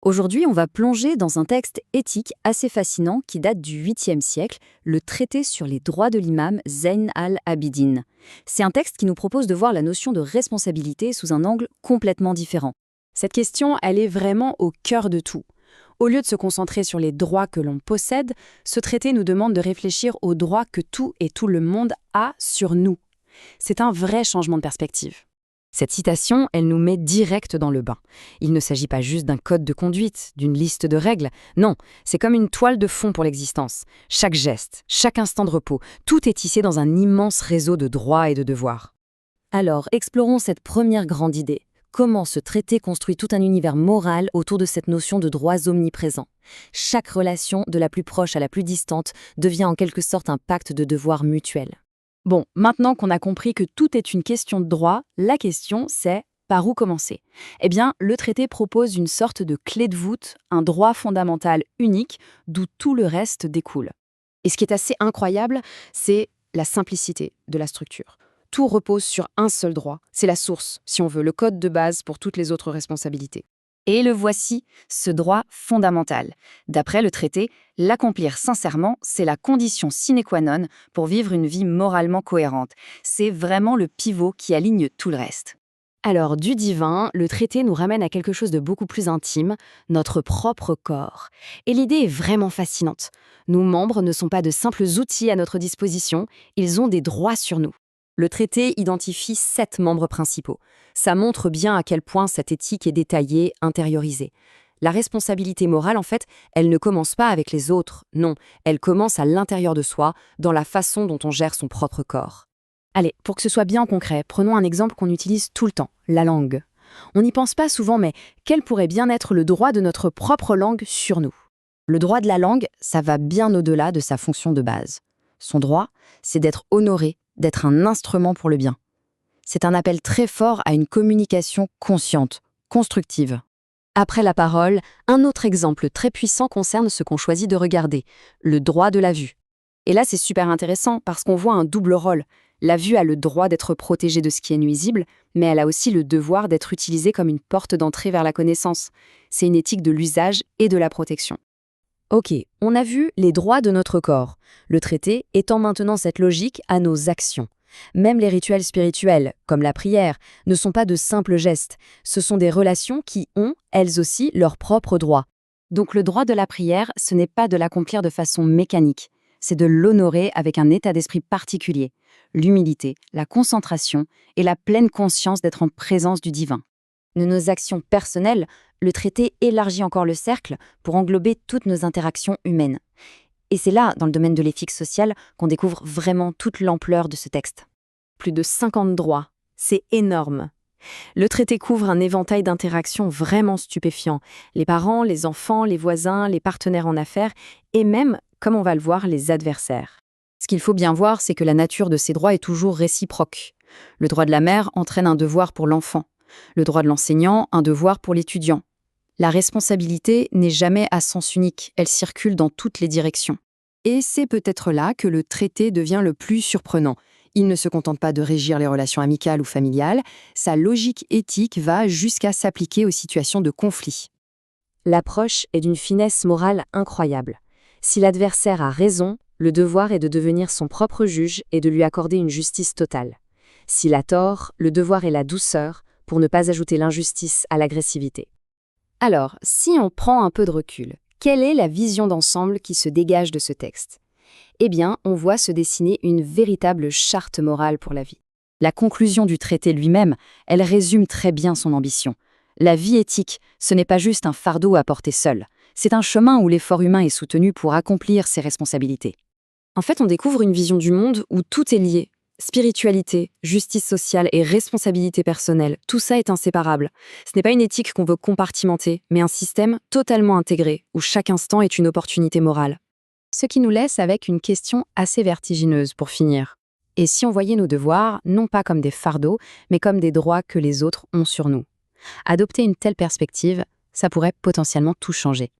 Aujourd'hui, on va plonger dans un texte éthique assez fascinant qui date du 8e siècle, le traité sur les droits de l'imam Zayn al-Abidin. C'est un texte qui nous propose de voir la notion de responsabilité sous un angle complètement différent. Cette question, elle est vraiment au cœur de tout. Au lieu de se concentrer sur les droits que l'on possède, ce traité nous demande de réfléchir aux droits que tout et tout le monde a sur nous. C'est un vrai changement de perspective. Cette citation, elle nous met direct dans le bain. Il ne s'agit pas juste d'un code de conduite, d'une liste de règles. Non, c'est comme une toile de fond pour l'existence. Chaque geste, chaque instant de repos, tout est tissé dans un immense réseau de droits et de devoirs. Alors, explorons cette première grande idée. Comment ce traité construit tout un univers moral autour de cette notion de droits omniprésents. Chaque relation, de la plus proche à la plus distante, devient en quelque sorte un pacte de devoirs mutuels. Bon, maintenant qu'on a compris que tout est une question de droit, la question c'est par où commencer? Eh bien, le traité propose une sorte de clé de voûte, un droit fondamental unique, d'où tout le reste découle. Et ce qui est assez incroyable, c'est la simplicité de la structure. Tout repose sur un seul droit, c'est la source, si on veut, le code de base pour toutes les autres responsabilités. Et le voici, ce droit fondamental. D'après le traité, l'accomplir sincèrement, c'est la condition sine qua non pour vivre une vie moralement cohérente. C'est vraiment le pivot qui aligne tout le reste. Alors, du divin, le traité nous ramène à quelque chose de beaucoup plus intime, notre propre corps. Et l'idée est vraiment fascinante. Nos membres ne sont pas de simples outils à notre disposition, ils ont des droits sur nous. Le traité identifie 7 membres principaux. Ça montre bien à quel point cette éthique est détaillée, intériorisée. La responsabilité morale, en fait, elle ne commence pas avec les autres, non, elle commence à l'intérieur de soi, dans la façon dont on gère son propre corps. Allez, pour que ce soit bien concret, prenons un exemple qu'on utilise tout le temps, la langue. On n'y pense pas souvent, mais quel pourrait bien être le droit de notre propre langue sur nous? Le droit de la langue, ça va bien au-delà de sa fonction de base. Son droit, c'est d'être honoré, d'être un instrument pour le bien. C'est un appel très fort à une communication consciente, constructive. Après la parole, un autre exemple très puissant concerne ce qu'on choisit de regarder, le droit de la vue. Et là, c'est super intéressant parce qu'on voit un double rôle. La vue a le droit d'être protégée de ce qui est nuisible, mais elle a aussi le devoir d'être utilisée comme une porte d'entrée vers la connaissance. C'est une éthique de l'usage et de la protection. Ok, on a vu les droits de notre corps. Le traité étend maintenant cette logique à nos actions. Même les rituels spirituels, comme la prière, ne sont pas de simples gestes. Ce sont des relations qui ont, elles aussi, leurs propres droits. Donc le droit de la prière, ce n'est pas de l'accomplir de façon mécanique. C'est de l'honorer avec un état d'esprit particulier. L'humilité, la concentration et la pleine conscience d'être en présence du divin. De nos actions personnelles, le traité élargit encore le cercle pour englober toutes nos interactions humaines. Et c'est là, dans le domaine de l'éthique sociale, qu'on découvre vraiment toute l'ampleur de ce texte. Plus de 50 droits, c'est énorme. Le traité couvre un éventail d'interactions vraiment stupéfiant. Les parents, les enfants, les voisins, les partenaires en affaires et même, comme on va le voir, les adversaires. Ce qu'il faut bien voir, c'est que la nature de ces droits est toujours réciproque. Le droit de la mère entraîne un devoir pour l'enfant. Le droit de l'enseignant, un devoir pour l'étudiant. La responsabilité n'est jamais à sens unique, elle circule dans toutes les directions. Et c'est peut-être là que le traité devient le plus surprenant. Il ne se contente pas de régir les relations amicales ou familiales, sa logique éthique va jusqu'à s'appliquer aux situations de conflit. L'approche est d'une finesse morale incroyable. Si l'adversaire a raison, le devoir est de devenir son propre juge et de lui accorder une justice totale. S'il a tort, le devoir est la douceur, pour ne pas ajouter l'injustice à l'agressivité. Alors, si on prend un peu de recul, quelle est la vision d'ensemble qui se dégage de ce texte? Eh bien, on voit se dessiner une véritable charte morale pour la vie. La conclusion du traité lui-même, elle résume très bien son ambition. La vie éthique, ce n'est pas juste un fardeau à porter seul. C'est un chemin où l'effort humain est soutenu pour accomplir ses responsabilités. En fait, on découvre une vision du monde où tout est lié. Spiritualité, justice sociale et responsabilité personnelle, tout ça est inséparable. Ce n'est pas une éthique qu'on veut compartimenter, mais un système totalement intégré, où chaque instant est une opportunité morale. Ce qui nous laisse avec une question assez vertigineuse pour finir. Et si on voyait nos devoirs, non pas comme des fardeaux, mais comme des droits que les autres ont sur nous? Adopter une telle perspective, ça pourrait potentiellement tout changer.